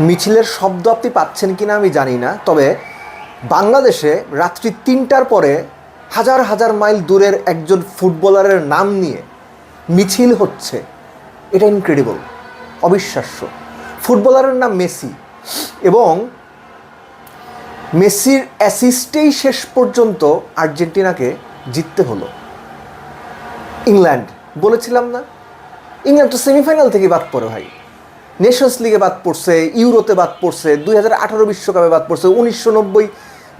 মিছিলের শব্দ আপনি পাচ্ছেন কিনা আমি জানি না, তবে বাংলাদেশে রাত্রি ৩টার পরে হাজার হাজার মাইল দূরের একজন ফুটবলারের নাম নিয়ে মিছিল হচ্ছে। এটা ইনক্রেডিবল, অবিশ্বাস্য। ফুটবলারের নাম মেসি, এবং মেসির অ্যাসিস্টেই শেষ পর্যন্ত আর্জেন্টিনাকে জিততে হলো। ইংল্যান্ড, বলেছিলাম না, ইংল্যান্ড তো সেমিফাইনাল থেকে বাদ পড়ে ভাই। নেশনস লিগে বাদ পড়ছে, ইউরোতে বাদ পড়ছে, 2018 বিশ্বকাপে বাদ পড়ছে, 1990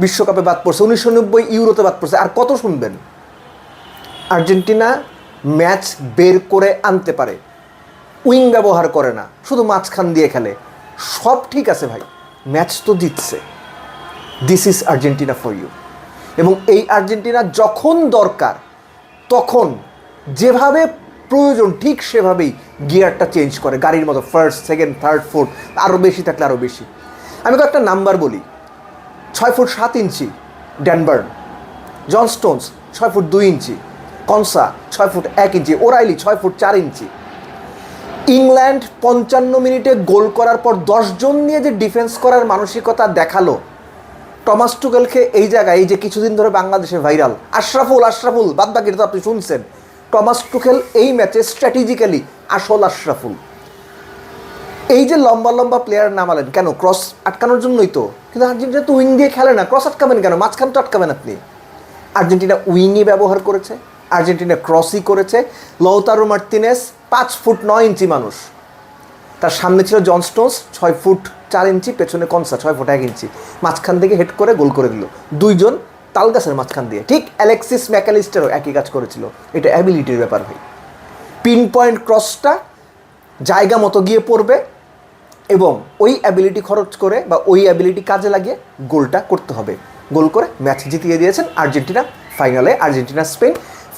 বিশ্বকাপে বাদ পড়ছে, 1990 ইউরোতে বাদ পড়ছে। আর কত শুনবেন? আর্জেন্টিনা ম্যাচ বের করে আনতে পারে, উইং ব্যবহার করে না, শুধু মাঝখান দিয়ে খেলে। সব ঠিক আছে ভাই, ম্যাচ তো জিতছে। This is Argentina for you. এবং এই আর্জেন্টিনা যখন দরকার তখন যেভাবে প্রয়োজন ঠিক সেভাবেই গিয়ারটা চেঞ্জ করে, গাড়ির মতো। ফার্স্ট, সেকেন্ড, থার্ড, ফোর্থ, আরও বেশি থাকলে আরও বেশি। আমি তো একটা নাম্বার বলি, 6 foot 7 inch Dan Burn, John Stones 6 foot 2 inch, Konsa 6 foot 1 inch, O'Reilly 6 foot 4 inch. England 55 মিনিটে গোল করার পর 10 জন নিয়ে যে ডিফেন্স করার মানসিকতা দেখালো, টমাস টুকেলকে এই জায়গায়, এই যে কিছুদিন ধরে বাংলাদেশে ভাইরাল আশরাফুল বাদ বাকিটা তো আপনি শুনছেন, টমাস টুকেল এই ম্যাচে স্ট্র্যাটেজিক্যালি আসল আশরাফুল। এই যে লম্বা লম্বা প্লেয়ার নামালেন কেন? ক্রস আটকানোর জন্যই তো। কিন্তু আর্জেন্টিনা তো উইং দিয়ে খেলে না, ক্রস আটকাবেন কেন? মাঝখান তো আটকাবেন আপনি। আর্জেন্টিনা উইংই ব্যবহার করেছে, আর্জেন্টিনা ক্রসই করেছে। লৌতারো মার্তিনেস 5 ফুট 9 ইঞ্চি মানুষ, তার সামনে ছিল জন স্টোনস 6 ফুট 4 ইঞ্চি, পেছনে কনসা 6 ফুট 1 ইঞ্চি। মাঝখান থেকে হেড করে গোল করে দিল, দুইজন তালগাছের মাঝখান দিয়ে। ঠিক অ্যালেক্সিস ম্যাকালিস্টারও একই কাজ করেছিল। এটা অ্যাবিলিটির ব্যাপার ভাই। পিন পয়েন্ট ক্রসটা জায়গা মতো গিয়ে পড়বে, এবং ওই অ্যাবিলিটি খরচ করে বা ওই অ্যাবিলিটি কাজে লাগিয়ে গোলটা করতে হবে। গোল করে ম্যাচ জিতিয়ে দিয়েছেন আর্জেন্টিনা ফাইনালে। Argentina Spain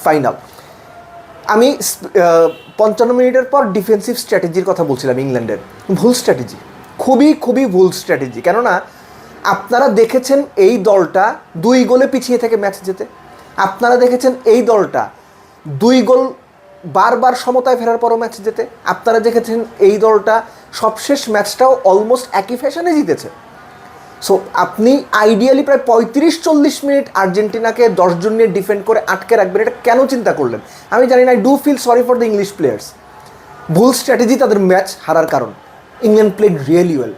final. আমি 55 মিনিটের পর ডিফেন্সিভ স্ট্র্যাটেজির কথা বলছিলাম ইংল্যান্ডের। ভুল স্ট্র্যাটেজি, খুবই ভুল স্ট্র্যাটেজি। কেননা আপনারা দেখেছেন এই দলটা 2 গোলে পিছিয়ে থেকে ম্যাচ জেতে। আপনারা দেখেছেন এই দলটা 2 গোল বারবার সমতায় ফেরার পরও ম্যাচ জেতে। আপনারা দেখেছেন এই দলটা সবশেষ ম্যাচটাও অলমোস্ট একই ফ্যাশনে জিতেছে। সো আপনি আইডিয়ালি প্রায় 35-40 মিনিট আর্জেন্টিনাকে 10 জন নিয়ে ডিফেন্ড করে আটকে রাখবেন, এটা কেন চিন্তা করলেন আমি জানি না। I do feel sorry for the English players. ভুল স্ট্র্যাটেজি তাদের ম্যাচ হারার কারণ। ইংল্যান্ড প্লেড রিয়েলি ওয়েল,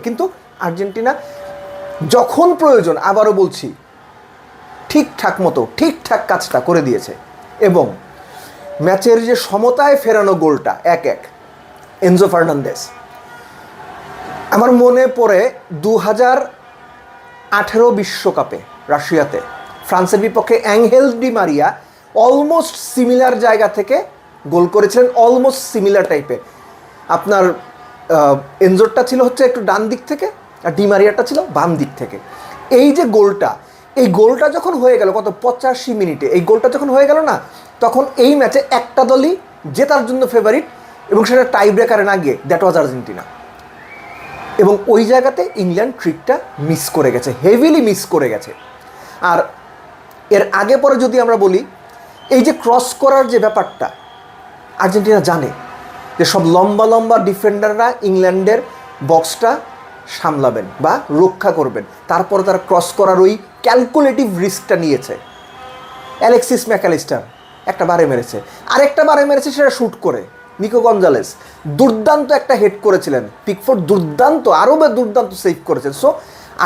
কিন্তু আর্জেন্টিনা যখন প্রয়োজন, আবারও বলছি, ঠিকঠাক কাজটা করে দিয়েছে। এবং ম্যাচের যে সমতায় ফেরানো গোলটা 1-1, এনজো ফার্নান্দেস। আমার মনে পড়ে 2018 বিশ্বকাপে রাশিয়াতে ফ্রান্সের বিপক্ষে angle Di Maria almost similar জায়গা থেকে গোল করেছিলেন, অলমোস্ট সিমিলার টাইপে। আপনার এনজোরটা ছিল হচ্ছে একটু ডান দিক থেকে, আর ডি মারিয়াটা ছিল বাম দিক থেকে। এই যে গোলটা, এই গোলটা যখন হয়ে গেল কত 85 মিনিটে, এই গোলটা যখন হয়ে গেল না, তখন এই ম্যাচে একটা দলই জেতার জন্য ফেভারিট, এবং সেটা টাই ব্রেকারে না গিয়ে দ্যাট ওয়াজ আর্জেন্টিনা। এবং ওই জায়গাতে ইংল্যান্ড ট্রিকটা মিস করে গেছে, হেভিলি মিস করে গেছে। আর এর আগে পরে যদি আমরা বলি, এই যে ক্রস করার যে ব্যাপারটা, আর্জেন্টিনা জানে যে সব লম্বা ডিফেন্ডাররা ইংল্যান্ডের বক্সটা সামলাবেন বা রক্ষা করবেন, তারপরে তারা ক্রস করার ওই ক্যালকুলেটিভ রিস্কটা নিয়েছে। অ্যালেক্সিস ম্যাকালিস্টার একটা বারে মেরেছে, আরেকটা বারে মেরেছে সেটা শ্যুট করে। নিকো গঞ্জালেস দুর্দান্ত একটা হেড করেছিলেন, পিকফোর্ড দুর্দান্ত, আরও দুর্দান্ত সেভ করেছেন। সো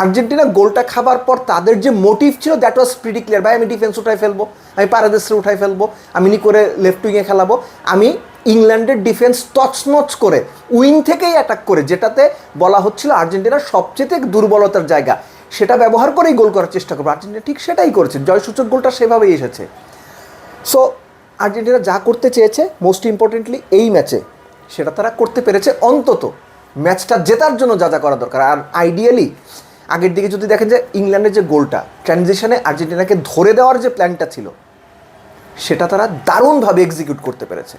আর্জেন্টিনা গোলটা খাবার পর তাদের যে মোটিভ ছিল দ্যাট ওয়াজ প্রিটি ক্লিয়ার। ভাই আমি ডিফেন্স উঠাই ফেলবো, আমি পারাদেসরে উঠাই ফেলবো, আমি নিকোরে লেফট উইংয়ে খেলাবো, আমি ইংল্যান্ডের ডিফেন্স তছনছ করে উইং থেকেই অ্যাটাক করে, যেটাতে বলা হচ্ছিল আর্জেন্টিনার সবচেয়ে দুর্বলতার জায়গা, সেটা ব্যবহার করেই গোল করার চেষ্টা করবো। আর্জেন্টিনা ঠিক সেটাই করেছে, জয়সূচক গোলটা সেভাবেই এসেছে। সো আর্জেন্টিনা যা করতে চেয়েছে, মোস্ট ইম্পর্টেন্টলি এই ম্যাচে, সেটা তারা করতে পেরেছে। অন্তত ম্যাচটা জেতার জন্য যা করা দরকার। আর আইডিয়ালি আগের দিকে যদি দেখেন যে ইংল্যান্ডের যে গোলটা, ট্রানজিশনে আর্জেন্টিনাকে ধরে দেওয়ার যে প্ল্যানটা ছিল, সেটা তারা দারুণভাবে এক্সিকিউট করতে পেরেছে।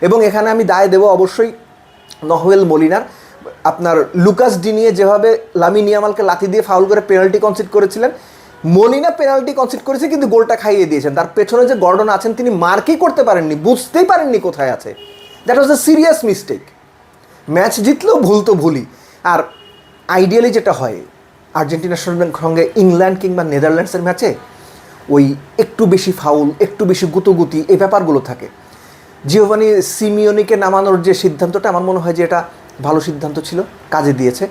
এবং এখানে আমি দায় দেবো অবশ্যই নহুয়েল মলিনার। আপনার লুকাস ডিনিয়ে যেভাবে লামিন ইয়ামালকে লাথি দিয়ে ফাউল করে পেনাল্টি কনসিড করেছিলেন, মলিনা পেনাল্টি কনসিড করেছে কিন্তু গোলটা খাইয়ে দিয়েছেন। তার পেছনে যে গর্ডন আছেন তিনি মার্কই করতে পারেননি, বুঝতেই পারেননি কোথায় আছে। That was a serious mistake. Match জিতলেও ভুল তো ভুলই। আর আইডিয়ালি যেটা হয় আর্জেন্টিনার সঙ্গে ইংল্যান্ড কিংবা নেদারল্যান্ডসের ম্যাচে ওই একটু বেশি ফাউল, একটু বেশি গুতোগুতি এই ব্যাপারগুলো থাকে। জিওভানি সিমিওনিকে নামানোর যে সিদ্ধান্তটা, আমার মনে হয় যে এটা ভালো সিদ্ধান্ত ছিল, কাজে দিয়েছে।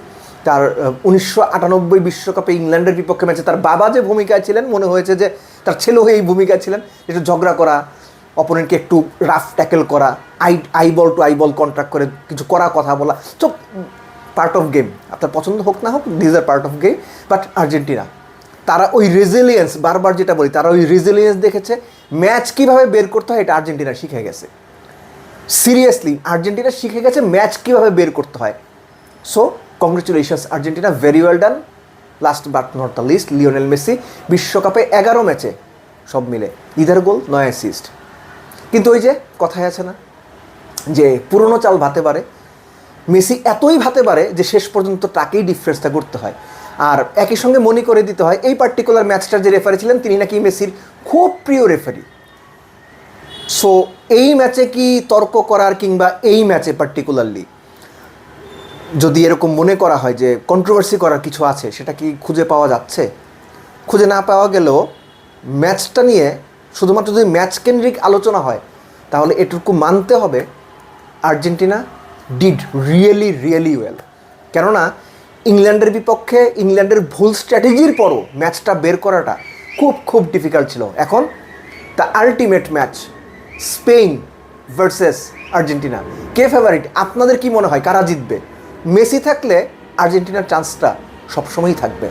তার 1998 বিশ্বকাপে ইংল্যান্ডের বিপক্ষে ম্যাচে তার বাবা যে ভূমিকায় ছিলেন, মনে হয়েছে যে তার ছেলেও এই ভূমিকায় ছিলেন, একটু ঝগড়া করা, অপোনেন্টকে একটু রাফ ট্যাকেল করা, আইবল টু আইবল কন্ট্যাক্ট করে কিছু করা, কথা বলা, সব পার্ট অফ গেম। আপনার পছন্দ হোক না হোক, these are part of game. But Argentina তারা ওই রেজিলিয়েন্স, বারবার যেটা বলি, তারা ওই রেজিলিয়েন্স দেখেছে। ম্যাচ কীভাবে বের করতে হয় এটা আর্জেন্টিনা শিখে গেছে। সিরিয়াসলি আর্জেন্টিনা শিখে গেছে ম্যাচ কীভাবে বের করতে হয়। So congratulations Argentina, very well done. Last but not the least, Lionel Messi বিশ্বকাপে 11 ম্যাচে সব মিলে 11 গোল 9 অ্যাসিস্ট। কিন্তু ওই যে কথায় আছে না যে পুরনো চাল ভাতে পারে, মেসি এতই ভাতে পারে যে শেষ পর্যন্ত তাকেই ডিফারেন্সটা করতে হয়। আর একই সঙ্গে মনে করে দিতে হয় এই পার্টিকুলার ম্যাচটার যে রেফারি ছিলেন তিনি নাকি মেসির খুব প্রিয় রেফারি। সো এই ম্যাচে কি তর্ক করার কিংবা এই ম্যাচে পার্টিকুলারলি যদি এরকম মনে করা হয় যে কন্ট্রোভার্সি করার কিছু আছে, সেটা কি খুঁজে পাওয়া যাচ্ছে? খুঁজে না পাওয়া গেলেও ম্যাচটা নিয়ে শুধুমাত্র যদি ম্যাচ কেন্দ্রিক আলোচনা হয় তাহলে এটুকু মানতে হবে Argentina did really really well. কেননা ইংল্যান্ডের বিপক্ষে ইংল্যান্ডের ভুল স্ট্র্যাটেজির পরও ম্যাচটা বের করাটা খুব খুব ডিফিকাল্ট ছিল। এখন the ultimate match, Spain versus Argentina, K favourite? আপনাদের কি মনে হয় কারা জিতবে? মেসি থাকলে আর্জেন্টিনার চান্সটা সবসময়ই থাকবে।